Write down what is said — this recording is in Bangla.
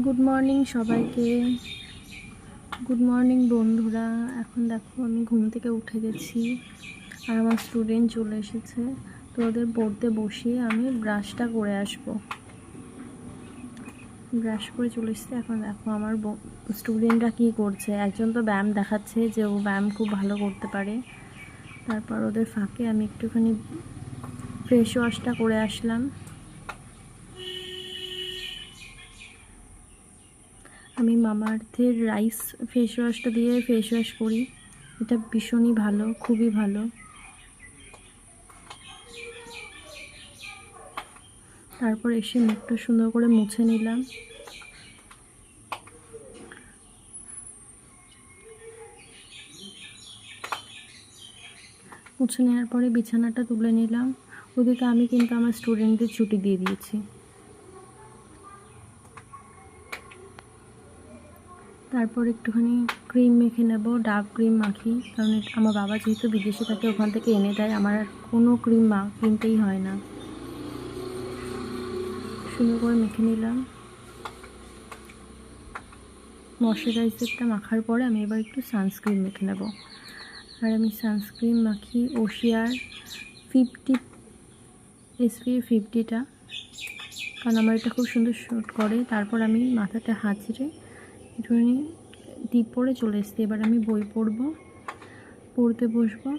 গুড মর্নিং সবাইকে। গুড মর্নিং বন্ধুরা। এখন দেখো আমি ঘুম থেকে উঠে গেছি আর আমার স্টুডেন্ট চলে এসেছে। তো ওদের পড়তে বসিয়ে আমি ব্রাশটা করে আসবো। ব্রাশ করে চলে এসেছি। এখন দেখো আমার স্টুডেন্টরা কী করছে। একজন তো ব্যায়াম দেখাচ্ছে যে ও ব্যায়াম খুব ভালো করতে পারে। তারপর ওদের ফাঁকে আমি একটুখানি ফেস ওয়াশটা করে আসলাম। আমি মামা আর্থের রাইস ফেস ওয়াশটা দিয়ে ফেস ওয়াশ করি। এটা ভীষণই ভালো, খুবই ভালো। তারপর এসে মুখটা সুন্দর করে মুছে নিলাম। মুছে নেওয়ার পরে বিছানাটা তুলে নিলাম। ওদিকে আমি কিন্তু আমার স্টুডেন্টদের ছুটি দিয়ে দিয়েছি। তারপর একটুখানি ক্রিম মেখে নেব, ডাব ক্রিম মাখি, কারণ আমার বাবা যেহেতু বিদেশে থাকে ওখান থেকে এনে দেয়, আমার আর কোনো ক্রিম কিনতেই হয় না। সুন্দর করে মেখে নিলাম। ময়শ্চারাইজারটা মাখার পরে আমি এবার একটু সানস্ক্রিন মেখে নেব। আর আমি সানস্ক্রিন মাখি ওশিয়ার 50 SPF 50টা, কারণ আমার এটা খুব সুন্দর শ্যুট করে। তারপর আমি মাথাটা হাঁচড়ে একটুখানি টিপ পরে চলে এসেছি। এবার আমি বই পড়তে বসবো।